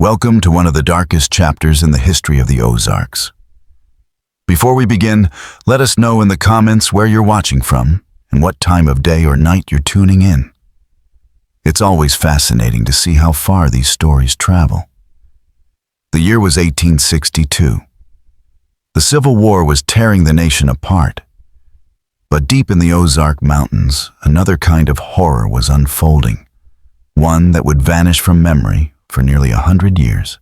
Welcome to one of the darkest chapters in the history of the Ozarks. Before we begin, let us know in the comments where you're watching from and what time of day or night you're tuning in. It's always fascinating to see how far these stories travel. The year was 1862. The Civil War was tearing the nation apart. But deep in the Ozark Mountains, another kind of horror was unfolding, one that would vanish from memory for nearly 100 years.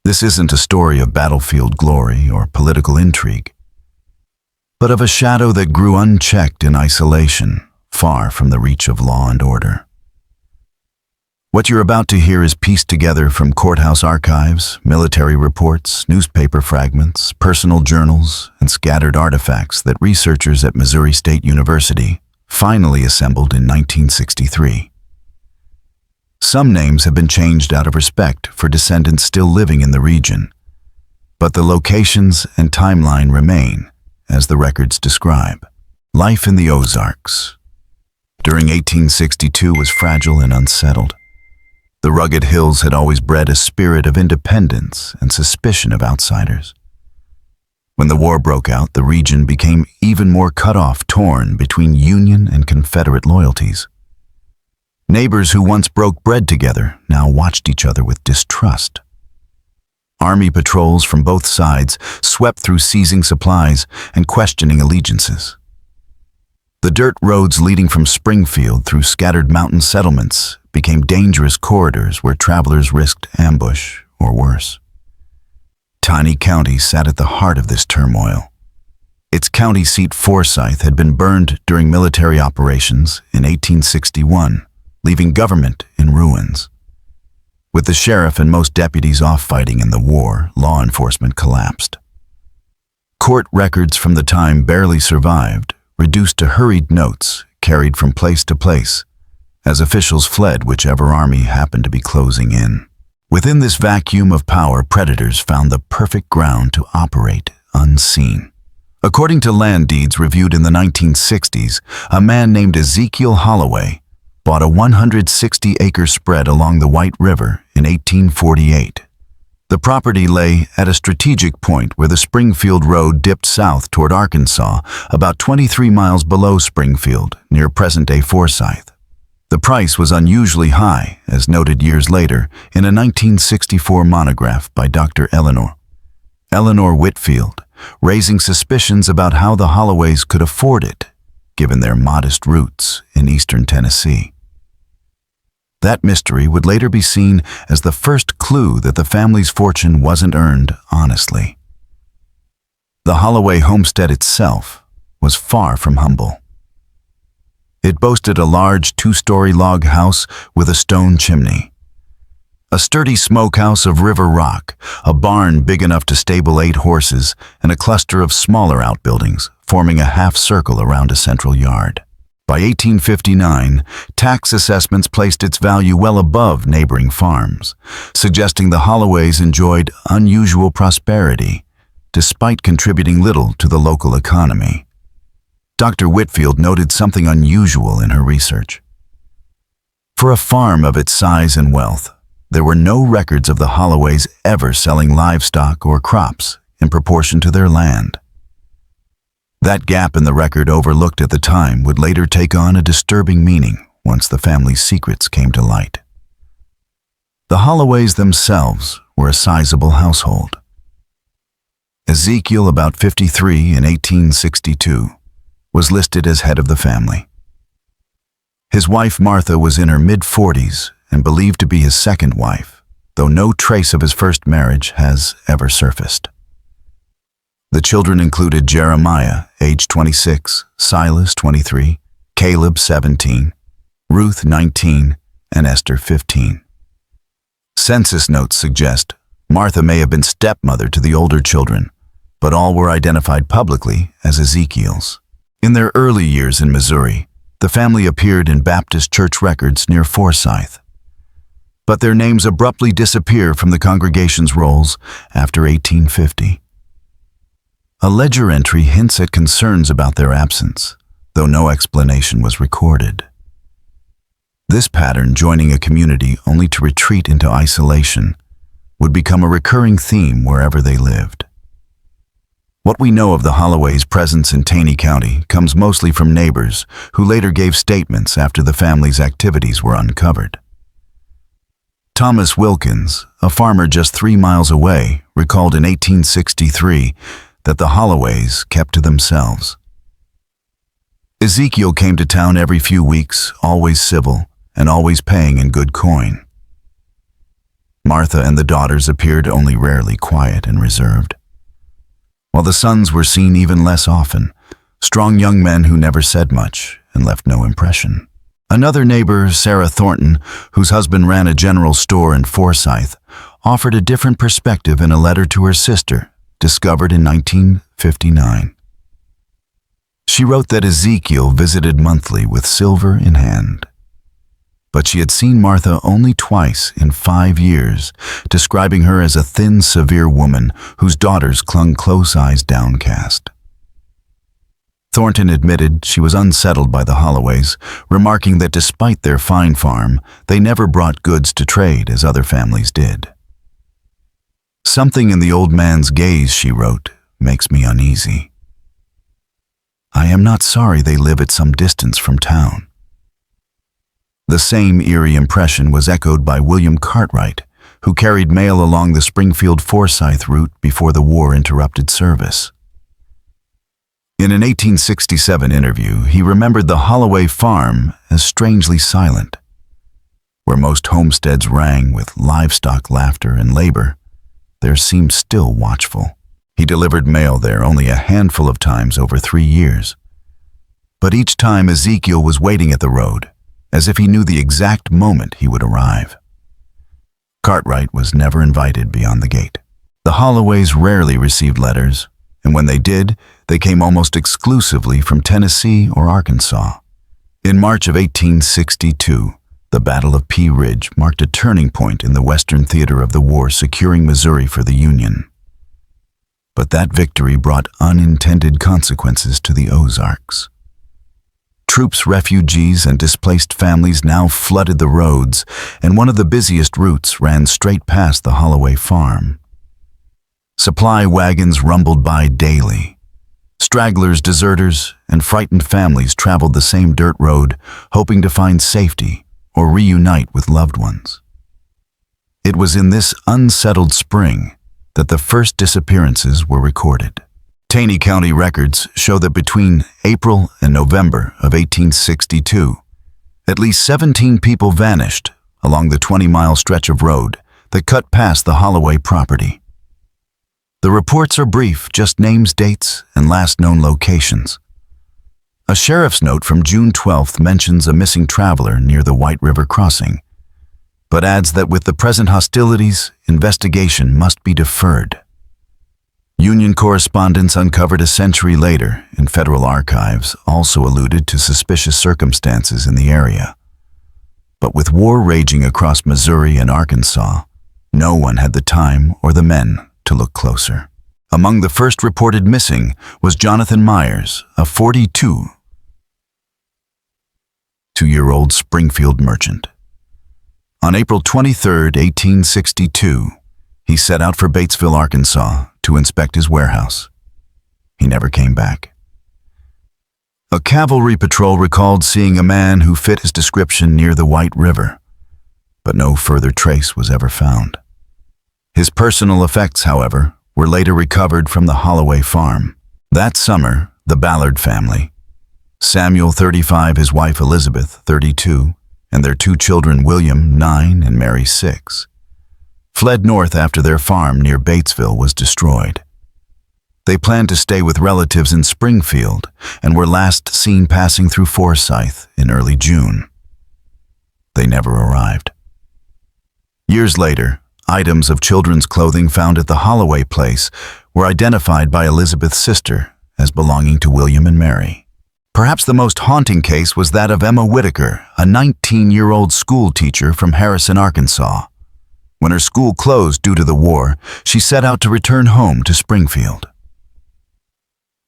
This isn't a story of battlefield glory or political intrigue, but of a shadow that grew unchecked in isolation, far from the reach of law and order. What you're about to hear is pieced together from courthouse archives, military reports, newspaper fragments, personal journals, and scattered artifacts that researchers at Missouri State University finally assembled in 1963. Some names have been changed out of respect for descendants still living in the region, but the locations and timeline remain, as the records describe. Life in the Ozarks during 1862 was fragile and unsettled. The rugged hills had always bred a spirit of independence and suspicion of outsiders. When the war broke out, the region became even more cut off, torn between Union and Confederate loyalties. Neighbors who once broke bread together now watched each other with distrust. Army patrols from both sides swept through seizing supplies and questioning allegiances. The dirt roads leading from Springfield through scattered mountain settlements became dangerous corridors where travelers risked ambush or worse. Tiny County sat at the heart of this turmoil. Its county seat, Forsyth, had been burned during military operations in 1861, leaving government in ruins. With the sheriff and most deputies off fighting in the war, law enforcement collapsed. Court records from the time barely survived, reduced to hurried notes carried from place to place, as officials fled whichever army happened to be closing in. Within this vacuum of power, predators found the perfect ground to operate unseen. According to land deeds reviewed in the 1960s, a man named Ezekiel Holloway bought a 160-acre spread along the White River in 1848. The property lay at a strategic point where the Springfield Road dipped south toward Arkansas, about 23 miles below Springfield, near present-day Forsyth. The price was unusually high, as noted years later in a 1964 monograph by Dr. Eleanor Whitfield, raising suspicions about how the Holloways could afford it, given their modest roots in eastern Tennessee. That mystery would later be seen as the first clue that the family's fortune wasn't earned honestly. The Holloway homestead itself was far from humble. It boasted a large two-story log house with a stone chimney, a sturdy smokehouse of river rock, a barn big enough to stable 8 horses, and a cluster of smaller outbuildings forming a half circle around a central yard. By 1859, tax assessments placed its value well above neighboring farms, suggesting the Holloways enjoyed unusual prosperity, despite contributing little to the local economy. Dr. Whitfield noted something unusual in her research. For a farm of its size and wealth, there were no records of the Holloways ever selling livestock or crops in proportion to their land. That gap in the record, overlooked at the time, would later take on a disturbing meaning once the family's secrets came to light. The Holloways themselves were a sizable household. Ezekiel, about 53 in 1862, was listed as head of the family. His wife Martha was in her mid-40s and believed to be his second wife, though no trace of his first marriage has ever surfaced. The children included Jeremiah, age 26, Silas, 23, Caleb, 17, Ruth, 19, and Esther, 15. Census notes suggest Martha may have been stepmother to the older children, but all were identified publicly as Ezekiel's. In their early years in Missouri, the family appeared in Baptist church records near Forsyth, but their names abruptly disappear from the congregation's rolls after 1850. A ledger entry hints at concerns about their absence, though no explanation was recorded. This pattern, joining a community only to retreat into isolation, would become a recurring theme wherever they lived. What we know of the Holloways' presence in Taney County comes mostly from neighbors who later gave statements after the family's activities were uncovered. Thomas Wilkins, a farmer just 3 miles away, recalled in 1863 that the Holloways kept to themselves. Ezekiel came to town every few weeks, always civil and always paying in good coin. Martha and the daughters appeared only rarely, quiet and reserved, while the sons were seen even less often, strong young men who never said much and left no impression. Another neighbor, Sarah Thornton, whose husband ran a general store in Forsyth, offered a different perspective in a letter to her sister, discovered in 1959. She wrote that Ezekiel visited monthly with silver in hand, but she had seen Martha only twice in 5 years, describing her as a thin, severe woman whose daughters clung close, eyes downcast. Thornton admitted she was unsettled by the Holloways, remarking that despite their fine farm, they never brought goods to trade as other families did. "Something in the old man's gaze," she wrote, "makes me uneasy. I am not sorry they live at some distance from town." The same eerie impression was echoed by William Cartwright, who carried mail along the Springfield-Forsyth route before the war interrupted service. In an 1867 interview, he remembered the Holloway farm as strangely silent. Where most homesteads rang with livestock laughter and labor, theirs seemed still watchful. He delivered mail there only a handful of times over 3 years. But each time Ezekiel was waiting at the road, as if he knew the exact moment he would arrive. Cartwright was never invited beyond the gate. The Holloways rarely received letters, and when they did, they came almost exclusively from Tennessee or Arkansas. In March of 1862, the Battle of Pea Ridge marked a turning point in the Western theater of the war, securing Missouri for the Union. But that victory brought unintended consequences to the Ozarks. Troops, refugees, and displaced families now flooded the roads, and one of the busiest routes ran straight past the Holloway farm. Supply wagons rumbled by daily. Stragglers, deserters, and frightened families traveled the same dirt road, hoping to find safety or reunite with loved ones. It was in this unsettled spring that the first disappearances were recorded. Taney County records show that between April and November of 1862, at least 17 people vanished along the 20-mile stretch of road that cut past the Holloway property. The reports are brief, just names, dates, and last known locations. A sheriff's note from June 12th mentions a missing traveler near the White River crossing, but adds that with the present hostilities, investigation must be deferred. Union correspondence uncovered a century later in federal archives also alluded to suspicious circumstances in the area. But with war raging across Missouri and Arkansas, no one had the time or the men to look closer. Among the first reported missing was Jonathan Myers, a 42-year-old Springfield merchant. On April 23, 1862, he set out for Batesville, Arkansas, to inspect his warehouse. He never came back. A cavalry patrol recalled seeing a man who fit his description near the White River, but no further trace was ever found. His personal effects, however, were later recovered from the Holloway farm. That summer, the Ballard family, Samuel, 35, his wife Elizabeth, 32, and their 2 children, William, 9, and Mary, 6, fled north after their farm near Batesville was destroyed. They planned to stay with relatives in Springfield and were last seen passing through Forsyth in early June. They never arrived. Years later, items of children's clothing found at the Holloway place were identified by Elizabeth's sister as belonging to William and Mary. Perhaps the most haunting case was that of Emma Whitaker, a 19-year-old school teacher from Harrison, Arkansas. When her school closed due to the war, she set out to return home to Springfield.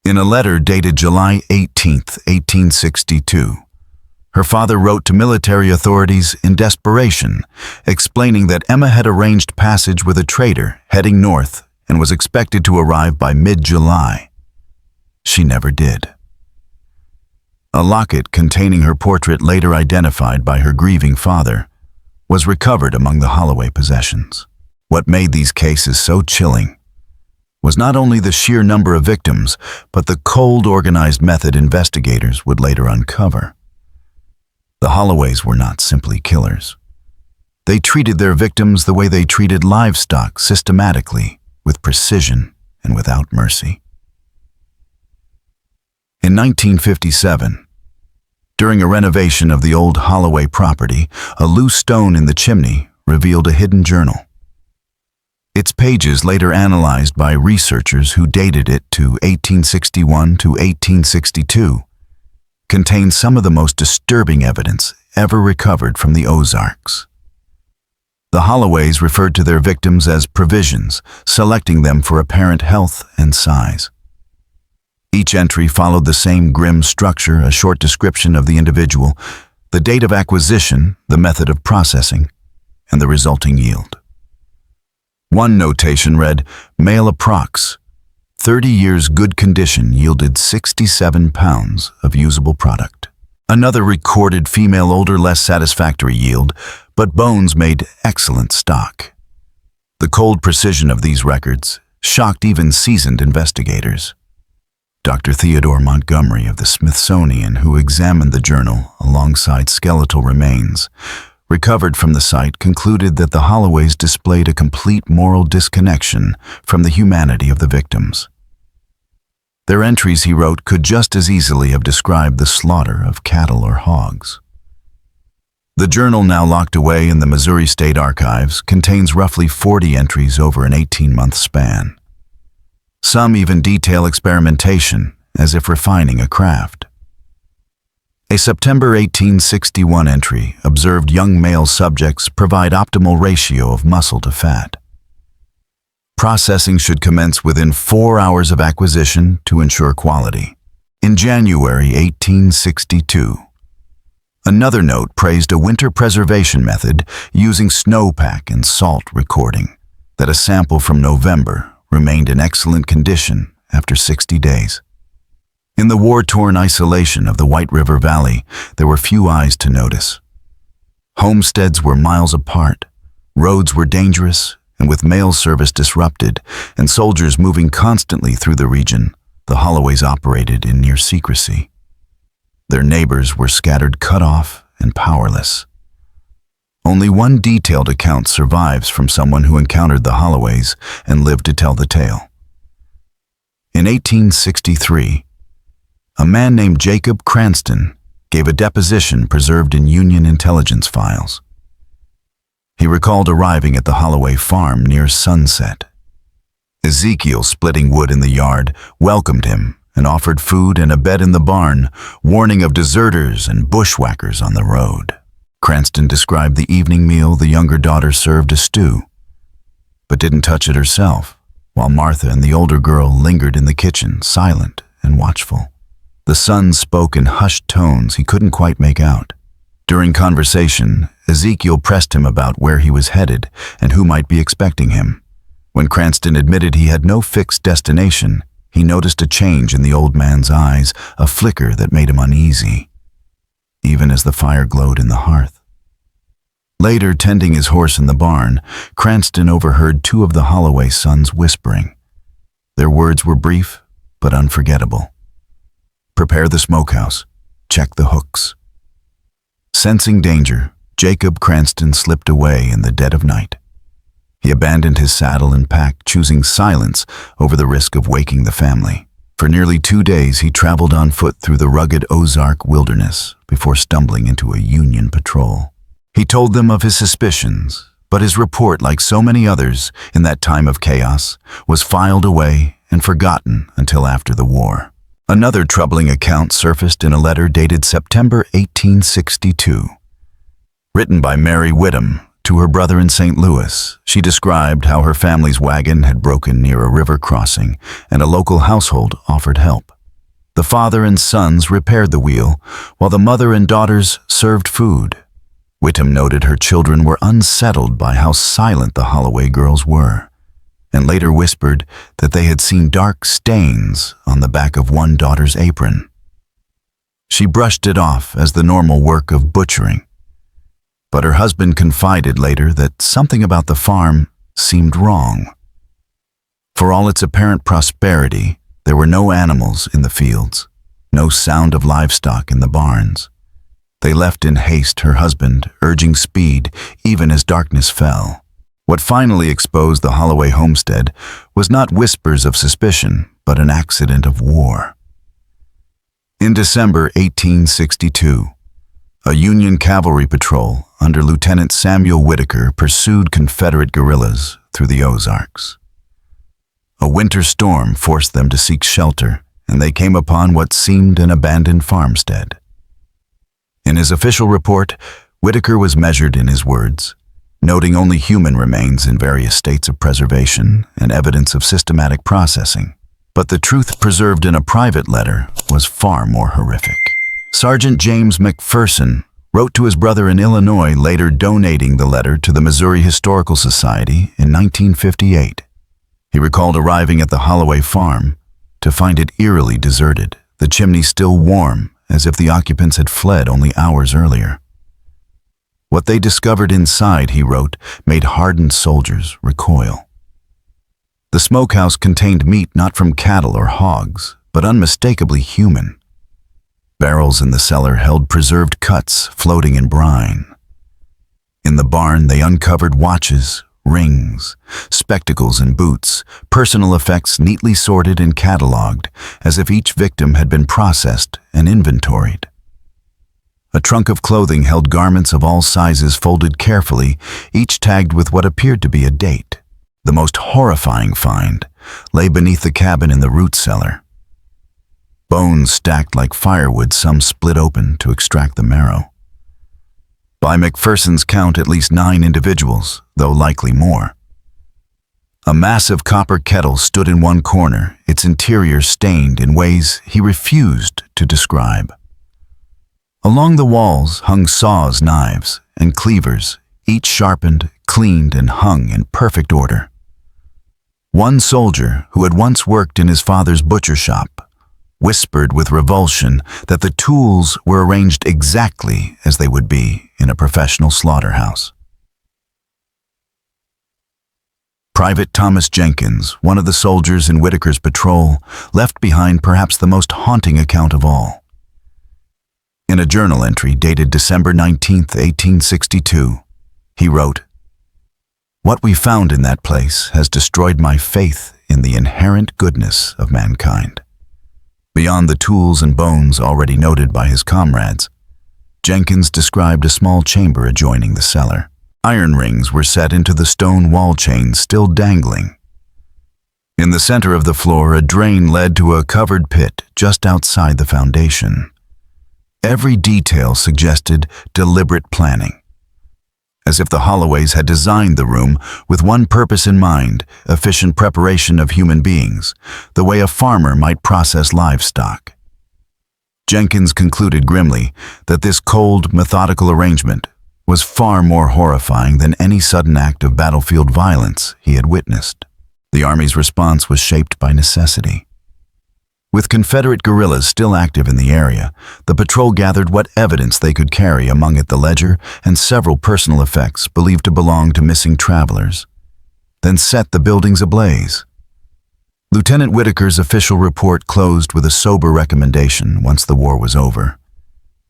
In a letter dated July 18, 1862, Her father wrote to military authorities in desperation, explaining that Emma had arranged passage with a trader heading north and was expected to arrive by mid-July. She never did. A locket containing her portrait, later identified by her grieving father, was recovered among the Holloway possessions. What made these cases so chilling was not only the sheer number of victims, but the cold, organized method investigators would later uncover. The Holloways were not simply killers. They treated their victims the way they treated livestock, systematically, with precision and without mercy. In 1957, during a renovation of the old Holloway property, a loose stone in the chimney revealed a hidden journal. Its pages, later analyzed by researchers who dated it to 1861 to 1862, contained some of the most disturbing evidence ever recovered from the Ozarks. The Holloways referred to their victims as provisions, selecting them for apparent health and size. Each entry followed the same grim structure: a short description of the individual, the date of acquisition, the method of processing, and the resulting yield. One notation read, "Male approx. 30 years good condition yielded 67 pounds of usable product." Another recorded female older, less satisfactory yield, but bones made excellent stock. The cold precision of these records shocked even seasoned investigators. Dr. Theodore Montgomery of the Smithsonian, who examined the journal alongside skeletal remains, recovered from the site, concluded that the Holloways displayed a complete moral disconnection from the humanity of the victims. Their entries, he wrote, could just as easily have described the slaughter of cattle or hogs. The journal, now locked away in the Missouri State Archives, contains roughly 40 entries over an 18-month span. Some even detail experimentation, as if refining a craft. A September 1861 entry observed young male subjects provide optimal ratio of muscle to fat. Processing should commence within 4 hours of acquisition to ensure quality. In January 1862, another note praised a winter preservation method using snowpack and salt, recording that a sample from November remained in excellent condition after 60 days. In the war-torn isolation of the White River Valley, there were few eyes to notice. Homesteads were miles apart, roads were dangerous, and with mail service disrupted and soldiers moving constantly through the region, the Holloways operated in near secrecy. Their neighbors were scattered, cut off, and powerless. Only one detailed account survives from someone who encountered the Holloways and lived to tell the tale. In 1863, a man named Jacob Cranston gave a deposition preserved in Union intelligence files. He recalled arriving at the Holloway farm near sunset. Ezekiel, splitting wood in the yard, welcomed him and offered food and a bed in the barn, warning of deserters and bushwhackers on the road. Cranston described the evening meal. The younger daughter served a stew, but didn't touch it herself, while Martha and the older girl lingered in the kitchen, silent and watchful. The son spoke in hushed tones he couldn't quite make out. During conversation, Ezekiel pressed him about where he was headed and who might be expecting him. When Cranston admitted he had no fixed destination, he noticed a change in the old man's eyes, a flicker that made him uneasy, even as the fire glowed in the hearth. Later, tending his horse in the barn, Cranston overheard two of the Holloway sons whispering. Their words were brief but unforgettable. "Prepare the smokehouse. Check the hooks." Sensing danger, Jacob Cranston slipped away in the dead of night. He abandoned his saddle and pack, choosing silence over the risk of waking the family. For nearly 2 days, he traveled on foot through the rugged Ozark wilderness before stumbling into a Union patrol. He told them of his suspicions, but his report, like so many others in that time of chaos, was filed away and forgotten until after the war. Another troubling account surfaced in a letter dated September 1862. Written by Mary Whittam to her brother in St. Louis, she described how her family's wagon had broken near a river crossing and a local household offered help. The father and sons repaired the wheel, while the mother and daughters served food. Whittem noted her children were unsettled by how silent the Holloway girls were, and later whispered that they had seen dark stains on the back of one daughter's apron. She brushed it off as the normal work of butchering, but her husband confided later that something about the farm seemed wrong. For all its apparent prosperity, there were no animals in the fields, no sound of livestock in the barns. They left in haste, her husband urging speed even as darkness fell. What finally exposed the Holloway homestead was not whispers of suspicion, but an accident of war. In December 1862, a Union cavalry patrol under Lieutenant Samuel Whitaker pursued Confederate guerrillas through the Ozarks. A winter storm forced them to seek shelter, and they came upon what seemed an abandoned farmstead. In his official report, Whitaker was measured in his words, noting only human remains in various states of preservation and evidence of systematic processing. But the truth preserved in a private letter was far more horrific. Sergeant James McPherson wrote to his brother in Illinois, later donating the letter to the Missouri Historical Society in 1958. He recalled arriving at the Holloway farm to find it eerily deserted, the chimney still warm, as if the occupants had fled only hours earlier. What they discovered inside, he wrote, made hardened soldiers recoil. The smokehouse contained meat not from cattle or hogs, but unmistakably human. Barrels in the cellar held preserved cuts floating in brine. In the barn, they uncovered watches, rings, spectacles and boots, personal effects neatly sorted and cataloged, as if each victim had been processed and inventoried. A trunk of clothing held garments of all sizes folded carefully, each tagged with what appeared to be a date. The most horrifying find lay beneath the cabin in the root cellar. Bones stacked like firewood, some split open to extract the marrow. By McPherson's count, at least 9 individuals, though likely more. A massive copper kettle stood in one corner, its interior stained in ways he refused to describe. Along the walls hung saws, knives, and cleavers, each sharpened, cleaned, and hung in perfect order. One soldier, who had once worked in his father's butcher shop, whispered with revulsion that the tools were arranged exactly as they would be in a professional slaughterhouse. Private Thomas Jenkins, one of the soldiers in Whitaker's patrol, left behind perhaps the most haunting account of all. In a journal entry dated December 19, 1862, he wrote, "What we found in that place has destroyed my faith in the inherent goodness of mankind." Beyond the tools and bones already noted by his comrades, Jenkins described a small chamber adjoining the cellar. Iron rings were set into the stone wall chains still dangling. In the center of the floor, a drain led to a covered pit just outside the foundation. Every detail suggested deliberate planning, as if the Holloways had designed the room with one purpose in mind: efficient preparation of human beings, the way a farmer might process livestock. Jenkins concluded grimly that this cold, methodical arrangement was far more horrifying than any sudden act of battlefield violence he had witnessed. The Army's response was shaped by necessity. With Confederate guerrillas still active in the area, the patrol gathered what evidence they could carry, among it the ledger and several personal effects believed to belong to missing travelers, then set the buildings ablaze. Lieutenant Whitaker's official report closed with a sober recommendation once the war was over.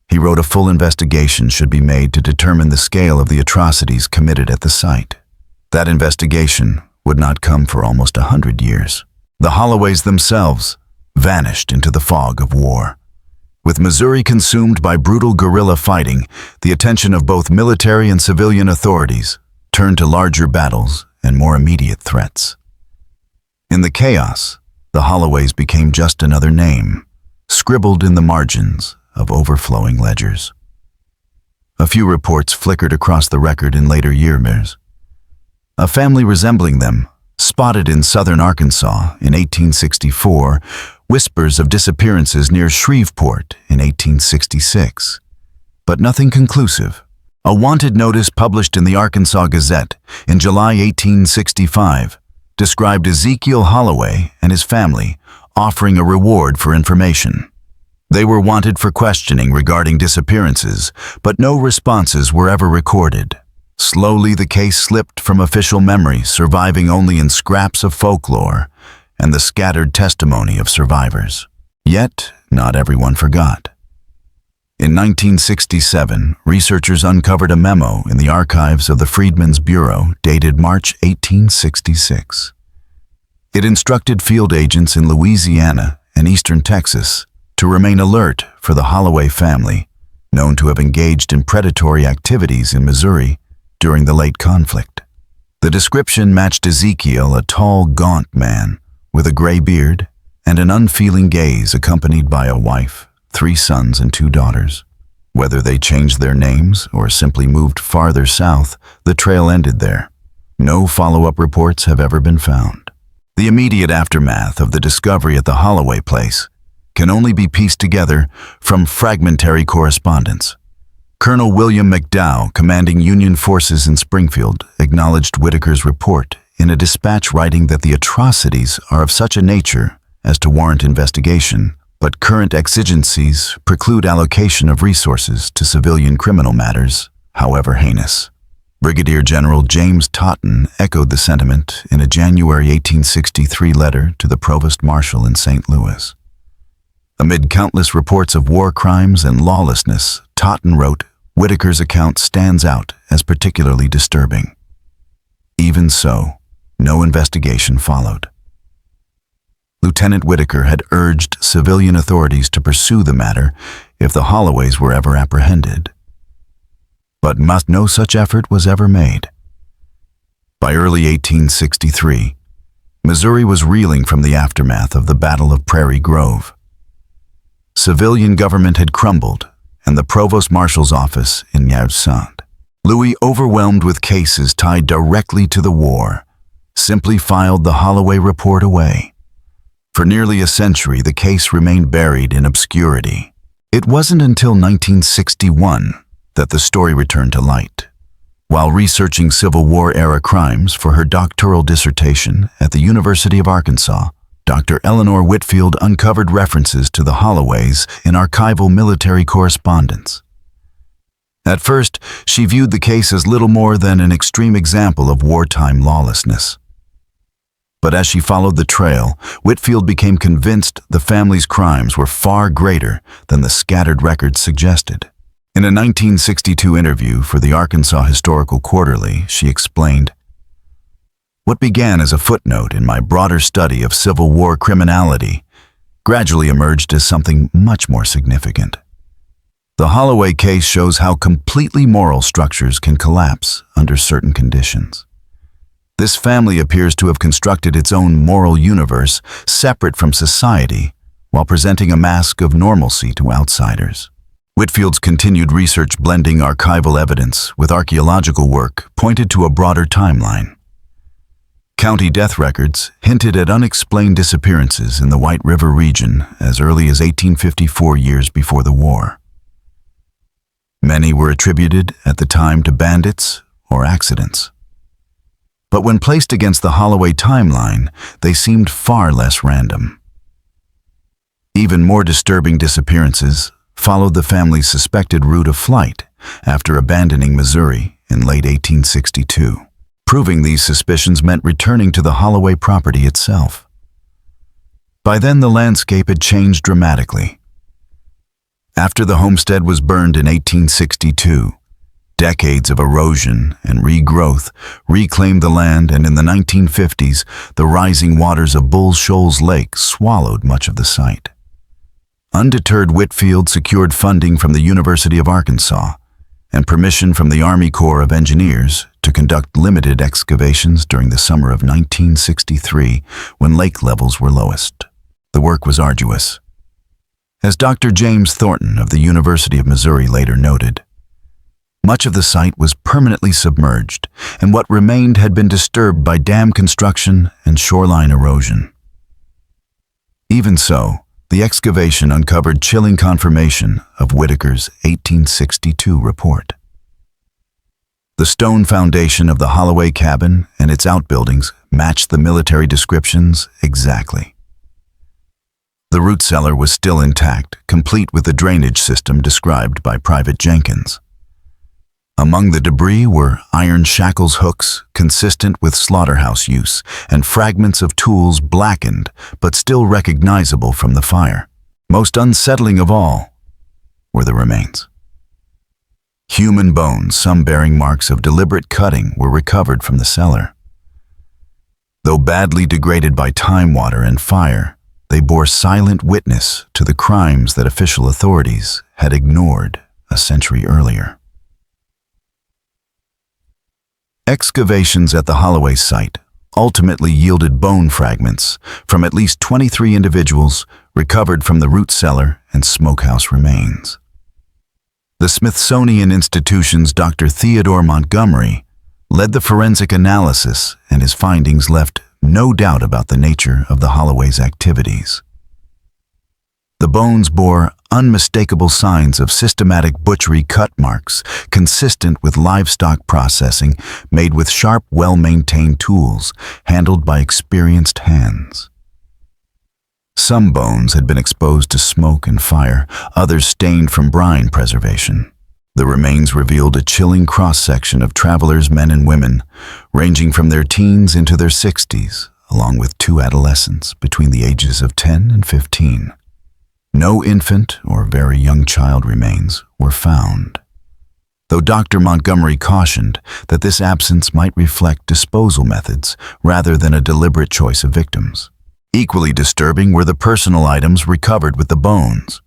He wrote a full investigation should be made to determine the scale of the atrocities committed at the site. That investigation would not come for almost 100 years. The Holloways themselves vanished into the fog of war. With Missouri consumed by brutal guerrilla fighting, the attention of both military and civilian authorities turned to larger battles and more immediate threats. In the chaos, the Holloways became just another name, scribbled in the margins of overflowing ledgers. A few reports flickered across the record in later years. A family resembling them, spotted in southern Arkansas in 1864, whispers of disappearances near Shreveport in 1866, but nothing conclusive. A wanted notice published in the Arkansas Gazette in July 1865 described Ezekiel Holloway and his family, offering a reward for information. They were wanted for questioning regarding disappearances, but no responses were ever recorded. Slowly, the case slipped from official memory, surviving only in scraps of folklore and the scattered testimony of survivors. Yet, not everyone forgot. In 1967, researchers uncovered a memo in the archives of the Freedmen's Bureau dated March 1866. It instructed field agents in Louisiana and eastern Texas to remain alert for the Holloway family, known to have engaged in predatory activities in Missouri during the late conflict. The description matched Ezekiel, a tall, gaunt man with a gray beard and an unfeeling gaze, accompanied by a wife, 3 sons and 2 daughters. Whether they changed their names or simply moved farther south, the trail ended there. No follow-up reports have ever been found. The immediate aftermath of the discovery at the Holloway place can only be pieced together from fragmentary correspondence. Colonel William McDowell, commanding Union forces in Springfield, acknowledged Whitaker's report in a dispatch, writing that the atrocities are of such a nature as to warrant investigation, but current exigencies preclude allocation of resources to civilian criminal matters, however heinous. Brigadier General James Totten echoed the sentiment in a January 1863 letter to the Provost Marshal in St. Louis. Amid countless reports of war crimes and lawlessness, Totten wrote, "Whitaker's account stands out as particularly disturbing." Even so, no investigation followed. Lieutenant Whitaker had urged civilian authorities to pursue the matter if the Holloways were ever apprehended. But no such effort was ever made. By early 1863, Missouri was reeling from the aftermath of the Battle of Prairie Grove. Civilian government had crumbled, and the Provost Marshal's office in Yausant, Louis, overwhelmed with cases tied directly to the war, simply filed the Holloway report away. For nearly a century, the case remained buried in obscurity. It wasn't until 1961 that the story returned to light. While researching Civil War-era crimes for her doctoral dissertation at the University of Arkansas, Dr. Eleanor Whitfield uncovered references to the Holloways in archival military correspondence. At first, she viewed the case as little more than an extreme example of wartime lawlessness. But as she followed the trail, Whitfield became convinced the family's crimes were far greater than the scattered records suggested. In a 1962 interview for the Arkansas Historical Quarterly, she explained, "What began as a footnote in my broader study of Civil War criminality gradually emerged as something much more significant. The Holloway case shows how completely moral structures can collapse under certain conditions. This family appears to have constructed its own moral universe separate from society while presenting a mask of normalcy to outsiders." Whitfield's continued research, blending archival evidence with archaeological work, pointed to a broader timeline. County death records hinted at unexplained disappearances in the White River region as early as 1854, years before the war. Many were attributed at the time to bandits or accidents. But when placed against the Holloway timeline, they seemed far less random. Even more disturbing disappearances followed the family's suspected route of flight after abandoning Missouri in late 1862. Proving these suspicions meant returning to the Holloway property itself. By then, the landscape had changed dramatically. After the homestead was burned in 1862, decades of erosion and regrowth reclaimed the land, and in the 1950s, the rising waters of Bull Shoals Lake swallowed much of the site. Undeterred, Whitfield secured funding from the University of Arkansas and permission from the Army Corps of Engineers to conduct limited excavations during the summer of 1963, when lake levels were lowest. The work was arduous. As Dr. James Thornton of the University of Missouri later noted, much of the site was permanently submerged, and what remained had been disturbed by dam construction and shoreline erosion. Even so, the excavation uncovered chilling confirmation of Whitaker's 1862 report. The stone foundation of the Holloway cabin and its outbuildings matched the military descriptions exactly. The root cellar was still intact, complete with the drainage system described by Private Jenkins. Among the debris were iron shackles hooks consistent with slaughterhouse use and fragments of tools blackened but still recognizable from the fire. Most unsettling of all were the remains. Human bones, some bearing marks of deliberate cutting, were recovered from the cellar. Though badly degraded by time, water, and fire, they bore silent witness to the crimes that official authorities had ignored a century earlier. Excavations at the Holloway site ultimately yielded bone fragments from at least 23 individuals recovered from the root cellar and smokehouse remains. The Smithsonian Institution's Dr. Theodore Montgomery led the forensic analysis, and his findings left no doubt about the nature of the Holloways' activities. The bones bore unmistakable signs of systematic butchery cut marks consistent with livestock processing made with sharp, well-maintained tools handled by experienced hands. Some bones had been exposed to smoke and fire, others stained from brine preservation. The remains revealed a chilling cross-section of travelers, men and women, ranging from their teens into their 60s, along with 2 adolescents between the ages of 10 and 15. No infant or very young child remains were found, though Dr. Montgomery cautioned that this absence might reflect disposal methods rather than a deliberate choice of victims. Equally disturbing were the personal items recovered with the bones.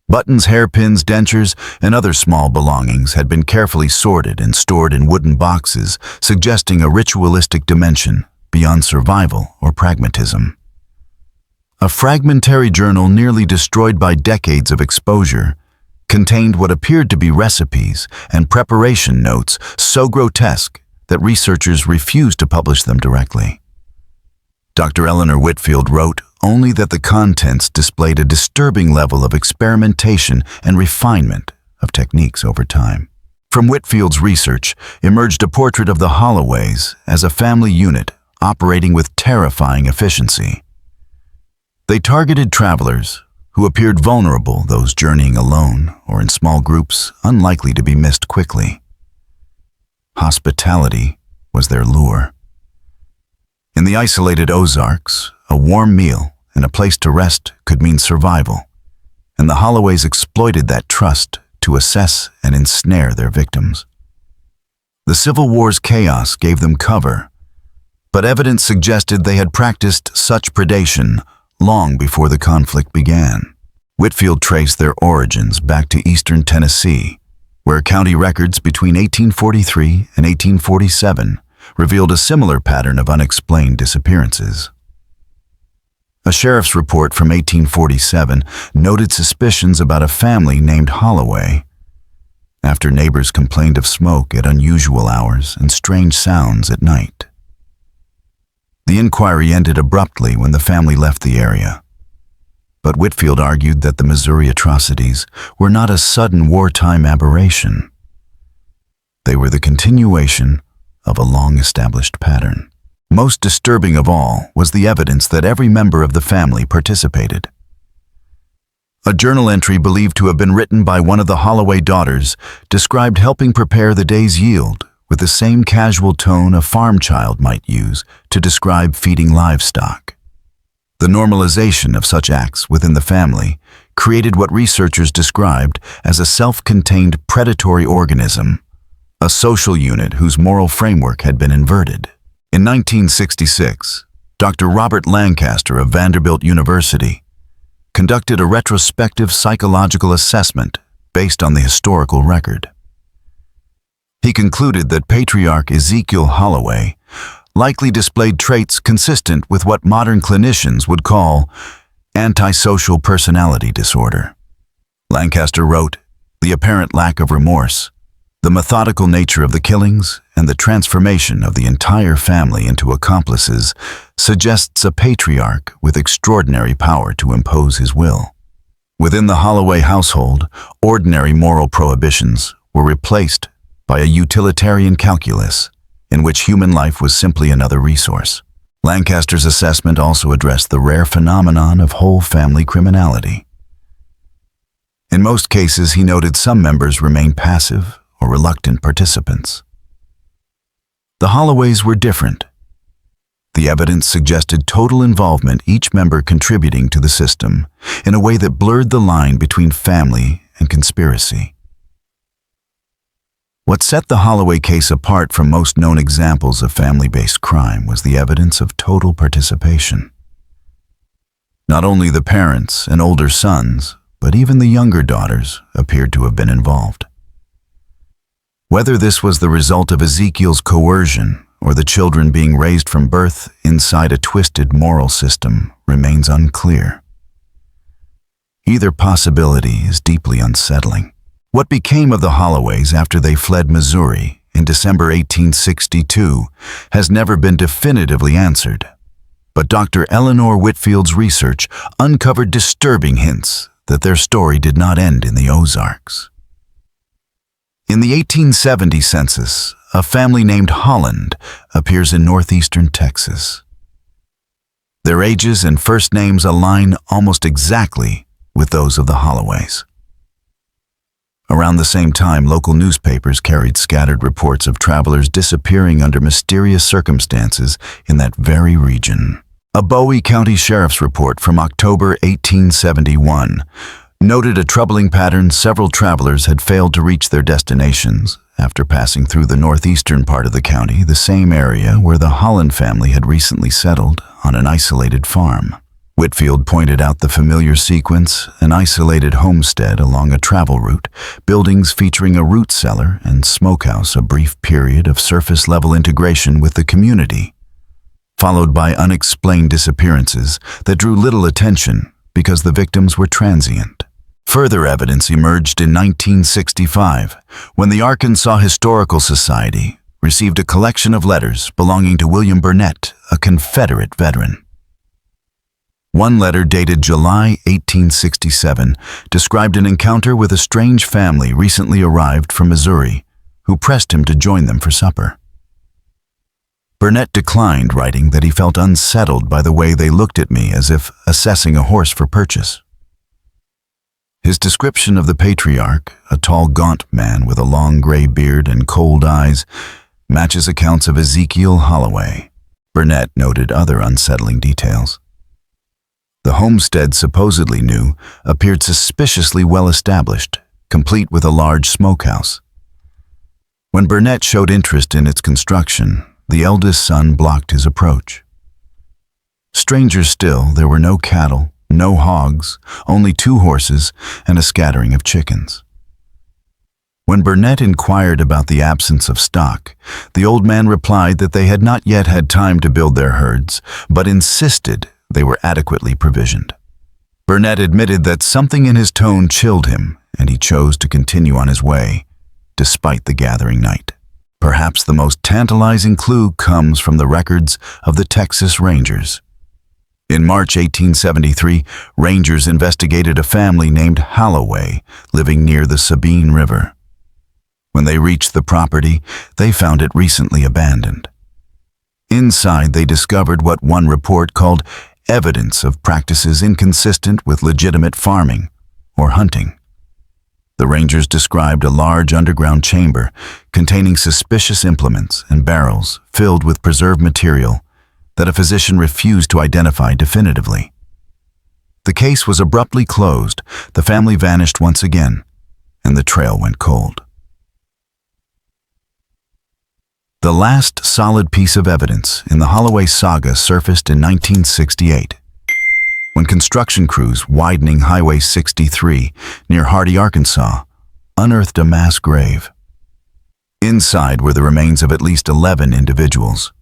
Buttons, hairpins, dentures, and other small belongings had been carefully sorted and stored in wooden boxes, suggesting a ritualistic dimension beyond survival or pragmatism. A fragmentary journal nearly destroyed by decades of exposure contained what appeared to be recipes and preparation notes so grotesque that researchers refused to publish them directly. Dr. Eleanor Whitfield wrote only that the contents displayed a disturbing level of experimentation and refinement of techniques over time. From Whitfield's research emerged a portrait of the Holloways as a family unit operating with terrifying efficiency. They targeted travelers who appeared vulnerable, those journeying alone or in small groups unlikely to be missed quickly. Hospitality was their lure. In the isolated Ozarks, a warm meal and a place to rest could mean survival, and the Holloways exploited that trust to assess and ensnare their victims. The Civil War's chaos gave them cover, but evidence suggested they had practiced such predation long before the conflict began. Whitfield traced their origins back to eastern Tennessee, where county records between 1843 and 1847 revealed a similar pattern of unexplained disappearances. A sheriff's report from 1847 noted suspicions about a family named Holloway, after neighbors complained of smoke at unusual hours and strange sounds at night. The inquiry ended abruptly when the family left the area, but Whitfield argued that the Missouri atrocities were not a sudden wartime aberration. They were the continuation of a long-established pattern. Most disturbing of all was the evidence that every member of the family participated. A journal entry believed to have been written by one of the Holloway daughters described helping prepare the day's yield with the same casual tone a farm child might use to describe feeding livestock. The normalization of such acts within the family created what researchers described as a self-contained predatory organism, a social unit whose moral framework had been inverted. In 1966, Dr. Robert Lancaster of Vanderbilt University conducted a retrospective psychological assessment based on the historical record. He concluded that patriarch Ezekiel Holloway likely displayed traits consistent with what modern clinicians would call antisocial personality disorder. Lancaster wrote, "The apparent lack of remorse, The methodical nature of the killings and the transformation of the entire family into accomplices suggests a patriarch with extraordinary power to impose his will. Within the Holloway household, ordinary moral prohibitions were replaced by a utilitarian calculus in which human life was simply another resource. Lancaster's assessment also addressed the rare phenomenon of whole family criminality. In most cases, he noted some members remained passive or reluctant participants. The Holloways were different. The evidence suggested total involvement, each member contributing to the system in a way that blurred the line between family and conspiracy. What set the Holloway case apart from most known examples of family-based crime was the evidence of total participation. Not only the parents and older sons, but even the younger daughters appeared to have been involved. Whether this was the result of Ezekiel's coercion or the children being raised from birth inside a twisted moral system remains unclear. Either possibility is deeply unsettling. What became of the Holloways after they fled Missouri in December 1862 has never been definitively answered, but Dr. Eleanor Whitfield's research uncovered disturbing hints that their story did not end in the Ozarks. In the 1870 census, a family named Holland appears in northeastern Texas. Their ages and first names align almost exactly with those of the Holloways. Around the same time, local newspapers carried scattered reports of travelers disappearing under mysterious circumstances in that very region. A Bowie County Sheriff's report from October 1871 noted a troubling pattern. Several travelers had failed to reach their destinations after passing through the northeastern part of the county, the same area where the Holland family had recently settled on an isolated farm. Whitfield pointed out the familiar sequence: an isolated homestead along a travel route, buildings featuring a root cellar and smokehouse, a brief period of surface-level integration with the community, followed by unexplained disappearances that drew little attention because the victims were transient. Further evidence emerged in 1965 when the Arkansas Historical Society received a collection of letters belonging to William Burnett, a Confederate veteran. One letter dated July 1867 described an encounter with a strange family recently arrived from Missouri who pressed him to join them for supper. Burnett declined, writing that he felt unsettled by the way they looked at me, as if assessing a horse for purchase. His description of the patriarch, a tall, gaunt man with a long gray beard and cold eyes, matches accounts of Ezekiel Holloway. Burnett noted other unsettling details. The homestead supposedly new appeared suspiciously well established, complete with a large smokehouse. When Burnett showed interest in its construction, the eldest son blocked his approach. Stranger still, there were no cattle, no hogs, only 2 horses and a scattering of chickens. When Burnett inquired about the absence of stock, the old man replied that they had not yet had time to build their herds, but insisted they were adequately provisioned. Burnett admitted that something in his tone chilled him, and he chose to continue on his way, despite the gathering night. Perhaps the most tantalizing clue comes from the records of the Texas Rangers. In March 1873, Rangers investigated a family named Holloway living near the Sabine River. When they reached the property, they found it recently abandoned. Inside, they discovered what one report called evidence of practices inconsistent with legitimate farming or hunting. The Rangers described a large underground chamber containing suspicious implements and barrels filled with preserved material that a physician refused to identify definitively. The case was abruptly closed, the family vanished once again, and the trail went cold. The last solid piece of evidence in the Holloway saga surfaced in 1968, when construction crews widening Highway 63 near Hardy, Arkansas, unearthed a mass grave. Inside were the remains of at least 11 individuals.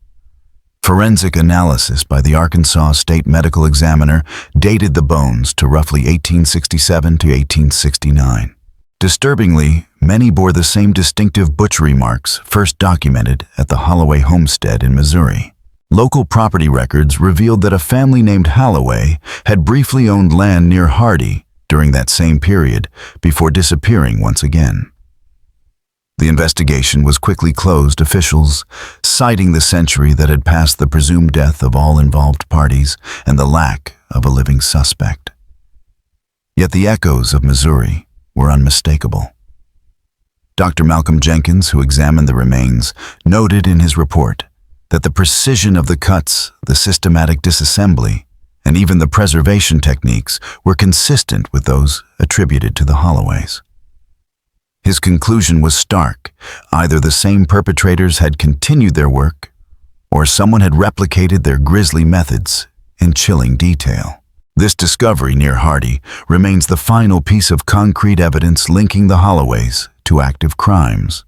Forensic analysis by the Arkansas State Medical Examiner dated the bones to roughly 1867 to 1869. Disturbingly, many bore the same distinctive butchery marks first documented at the Holloway homestead in Missouri. Local property records revealed that a family named Holloway had briefly owned land near Hardy during that same period before disappearing once again. The investigation was quickly closed, officials citing the century that had passed the presumed death of all involved parties and the lack of a living suspect. Yet the echoes of Missouri were unmistakable. Dr. Malcolm Jenkins, who examined the remains, noted in his report that the precision of the cuts, the systematic disassembly, and even the preservation techniques were consistent with those attributed to the Holloways. His conclusion was stark. Either the same perpetrators had continued their work, or someone had replicated their grisly methods in chilling detail. This discovery near Hardy remains the final piece of concrete evidence linking the Holloways to active crimes.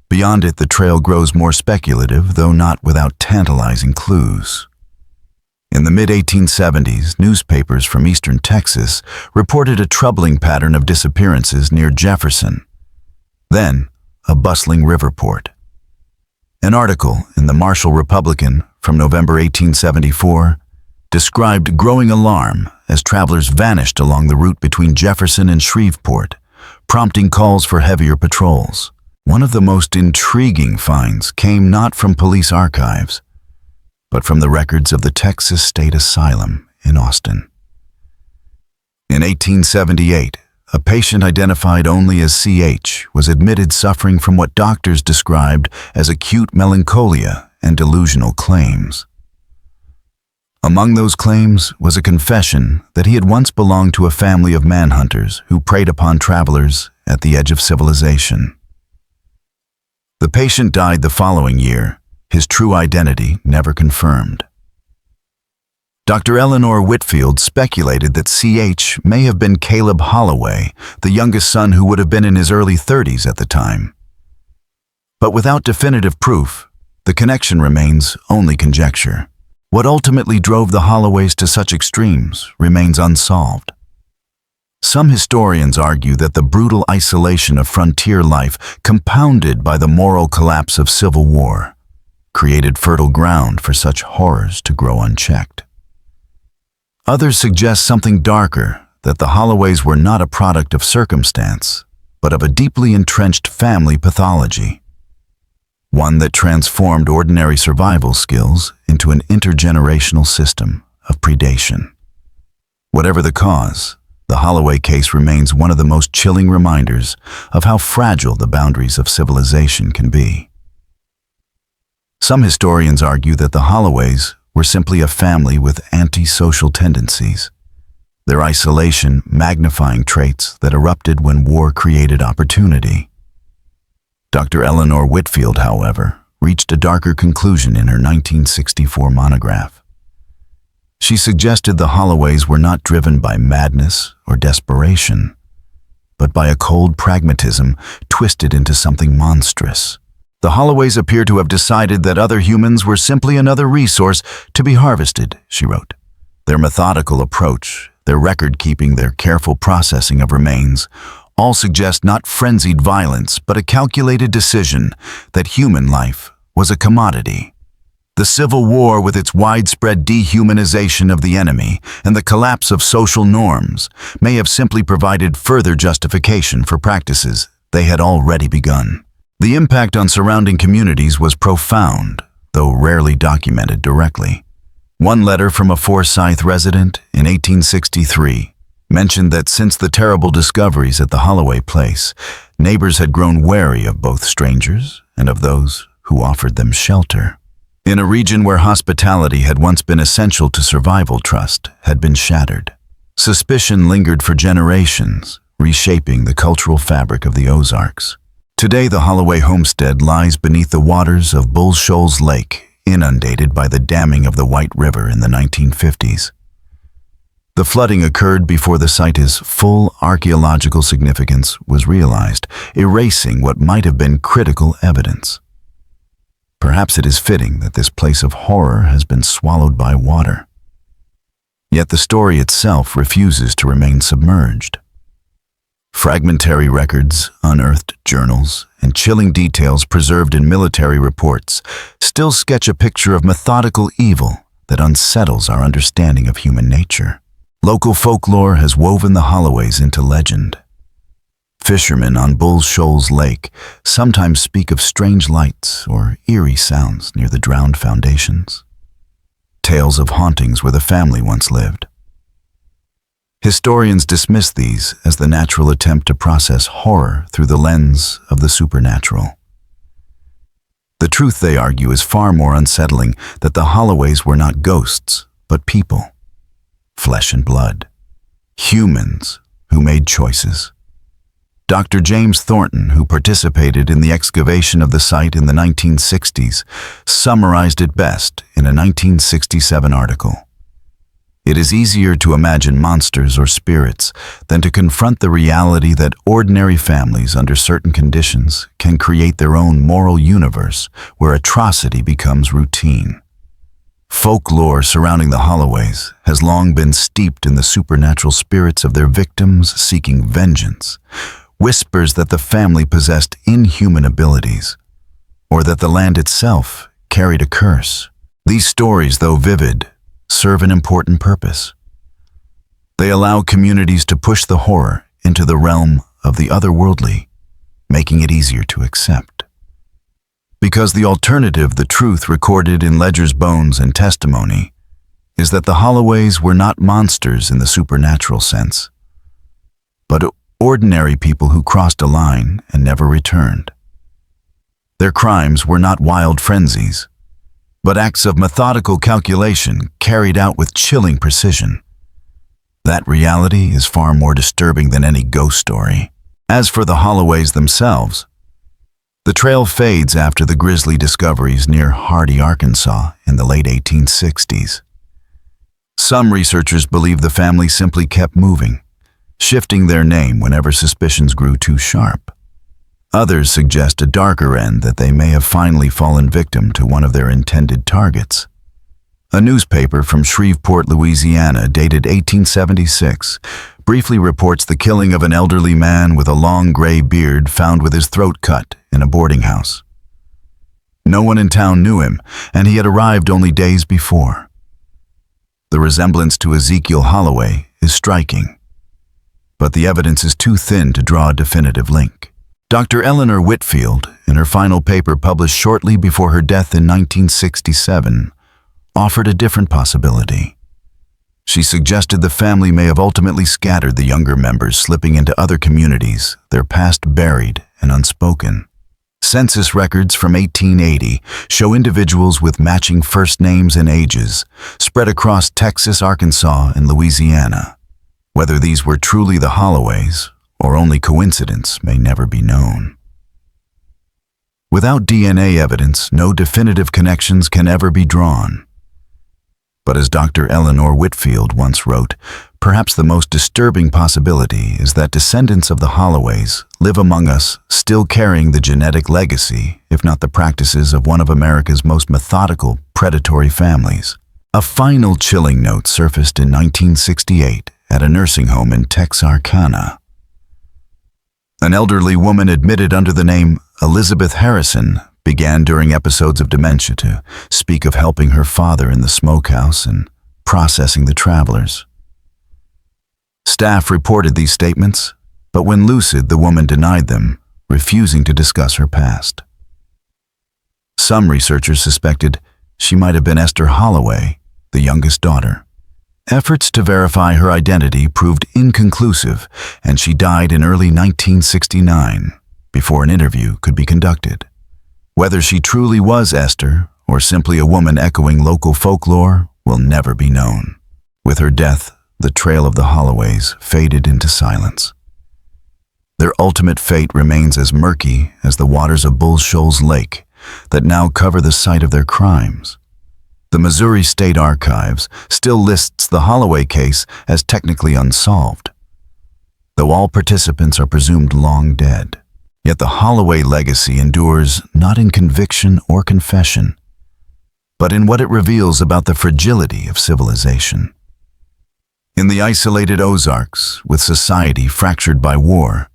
Beyond it, the trail grows more speculative, though not without tantalizing clues. In the mid-1870s, newspapers from eastern Texas reported a troubling pattern of disappearances near Jefferson, then a bustling river port. An article in the Marshall Republican from November 1874 described growing alarm as travelers vanished along the route between Jefferson and Shreveport, prompting calls for heavier patrols. One of the most intriguing finds came not from police archives, but from the records of the Texas State Asylum in Austin. In 1878, a patient identified only as CH was admitted suffering from what doctors described as acute melancholia and delusional claims. Among those claims was a confession that he had once belonged to a family of manhunters who preyed upon travelers at the edge of civilization. The patient died the following year, his true identity never confirmed. Dr. Eleanor Whitfield speculated that CH may have been Caleb Holloway, the youngest son who would have been in his early 30s at the time. But without definitive proof, the connection remains only conjecture. What ultimately drove the Holloways to such extremes remains unsolved. Some historians argue that the brutal isolation of frontier life, compounded by the moral collapse of civil war, created fertile ground for such horrors to grow unchecked. Others suggest something darker, that the Holloways were not a product of circumstance, but of a deeply entrenched family pathology, one that transformed ordinary survival skills into an intergenerational system of predation. Whatever the cause, the Holloway case remains one of the most chilling reminders of how fragile the boundaries of civilization can be. Some historians argue that the Holloways were simply a family with antisocial tendencies, their isolation magnifying traits that erupted when war created opportunity. Dr. Eleanor Whitfield, however, reached a darker conclusion in her 1964 monograph. She suggested the Holloways were not driven by madness or desperation, but by a cold pragmatism twisted into something monstrous. The Holloways appear to have decided that other humans were simply another resource to be harvested, she wrote. Their methodical approach, their record-keeping, their careful processing of remains, all suggest not frenzied violence, but a calculated decision that human life was a commodity. The Civil War, with its widespread dehumanization of the enemy and the collapse of social norms, may have simply provided further justification for practices they had already begun. The impact on surrounding communities was profound, though rarely documented directly. One letter from a Forsyth resident in 1863 mentioned that since the terrible discoveries at the Holloway place, neighbors had grown wary of both strangers and of those who offered them shelter. In a region where hospitality had once been essential to survival, trust had been shattered. Suspicion lingered for generations, reshaping the cultural fabric of the Ozarks. Today, the Holloway homestead lies beneath the waters of Bull Shoals Lake, inundated by the damming of the White River in the 1950s. The flooding occurred before the site's full archaeological significance was realized, erasing what might have been critical evidence. Perhaps it is fitting that this place of horror has been swallowed by water. Yet the story itself refuses to remain submerged. Fragmentary records, unearthed journals, and chilling details preserved in military reports still sketch a picture of methodical evil that unsettles our understanding of human nature. Local folklore has woven the Holloways into legend. Fishermen on Bull Shoals Lake sometimes speak of strange lights or eerie sounds near the drowned foundations. Tales of hauntings where the family once lived. Historians dismiss these as the natural attempt to process horror through the lens of the supernatural. The truth, they argue, is far more unsettling, that the Holloways were not ghosts, but people. Flesh and blood. Humans who made choices. Dr. James Thornton, who participated in the excavation of the site in the 1960s, summarized it best in a 1967 article. It is easier to imagine monsters or spirits than to confront the reality that ordinary families under certain conditions can create their own moral universe where atrocity becomes routine. Folklore surrounding the Holloways has long been steeped in the supernatural spirits of their victims seeking vengeance, whispers that the family possessed inhuman abilities, or that the land itself carried a curse. These stories, though vivid, serve an important purpose. They allow communities to push the horror into the realm of the otherworldly, making it easier to accept. Because the alternative, the truth recorded in ledger's bones and testimony, is that the Holloways were not monsters in the supernatural sense, but ordinary people who crossed a line and never returned. Their crimes were not wild frenzies, but acts of methodical calculation carried out with chilling precision. That reality is far more disturbing than any ghost story. As for the Holloways themselves, the trail fades after the grisly discoveries near Hardy, Arkansas in the late 1860s. Some researchers believe the family simply kept moving, shifting their name whenever suspicions grew too sharp. Others suggest a darker end, that they may have finally fallen victim to one of their intended targets. A newspaper from Shreveport, Louisiana, dated 1876, briefly reports the killing of an elderly man with a long gray beard found with his throat cut in a boarding house. No one in town knew him, and he had arrived only days before. The resemblance to Ezekiel Holloway is striking, but the evidence is too thin to draw a definitive link. Dr. Eleanor Whitfield, in her final paper published shortly before her death in 1967, offered a different possibility. She suggested the family may have ultimately scattered the younger members, slipping into other communities, their past buried and unspoken. Census records from 1880 show individuals with matching first names and ages spread across Texas, Arkansas, and Louisiana. Whether these were truly the Holloways or only coincidence may never be known. Without DNA evidence, no definitive connections can ever be drawn. But as Dr. Eleanor Whitfield once wrote, perhaps the most disturbing possibility is that descendants of the Holloways live among us, still carrying the genetic legacy, if not the practices, of one of America's most methodical, predatory families. A final chilling note surfaced in 1968 at a nursing home in Texarkana. An elderly woman admitted under the name Elizabeth Harrison began during episodes of dementia to speak of helping her father in the smokehouse and processing the travelers. Staff reported these statements, but when lucid, the woman denied them, refusing to discuss her past. Some researchers suspected she might have been Esther Holloway, the youngest daughter. Efforts to verify her identity proved inconclusive, and she died in early 1969 before an interview could be conducted. Whether she truly was Esther or simply a woman echoing local folklore will never be known. With her death, the trail of the Holloways faded into silence. Their ultimate fate remains as murky as the waters of Bull Shoals Lake that now cover the site of their crimes. The Missouri State Archives still lists the Holloway case as technically unsolved, though all participants are presumed long dead. Yet the Holloway legacy endures not in conviction or confession, but in what it reveals about the fragility of civilization. In the isolated Ozarks, with society fractured by war,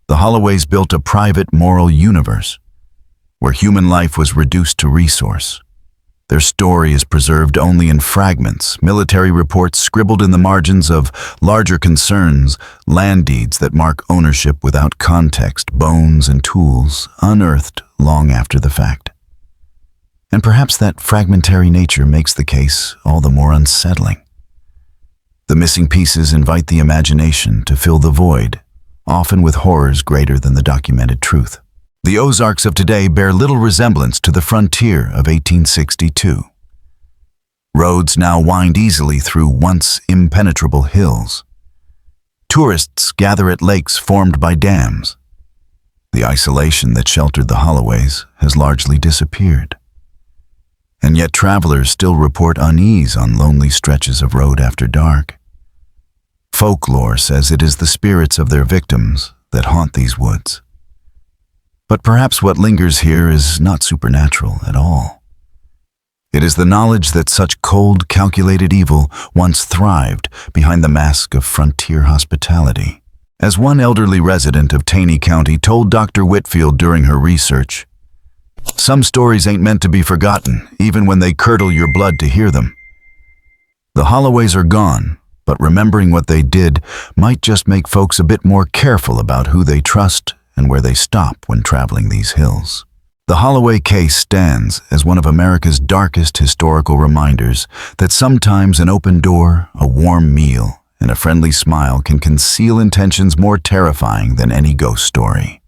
the Holloways built a private moral universe where human life was reduced to resource. Their story is preserved only in fragments, military reports scribbled in the margins of larger concerns, land deeds that mark ownership without context, bones and tools unearthed long after the fact. And perhaps that fragmentary nature makes the case all the more unsettling. The missing pieces invite the imagination to fill the void, often with horrors greater than the documented truth. The Ozarks of today bear little resemblance to the frontier of 1862. Roads now wind easily through once impenetrable hills. Tourists gather at lakes formed by dams. The isolation that sheltered the Holloways has largely disappeared. And yet travelers still report unease on lonely stretches of road after dark. Folklore says it is the spirits of their victims that haunt these woods. But perhaps what lingers here is not supernatural at all. It is the knowledge that such cold, calculated evil once thrived behind the mask of frontier hospitality. As one elderly resident of Taney County told Dr. Whitfield during her research, "Some stories ain't meant to be forgotten, even when they curdle your blood to hear them. The Holloways are gone, but remembering what they did might just make folks a bit more careful about who they trust and where they stop when traveling these hills." The Holloway case stands as one of America's darkest historical reminders that sometimes an open door, a warm meal, and a friendly smile can conceal intentions more terrifying than any ghost story.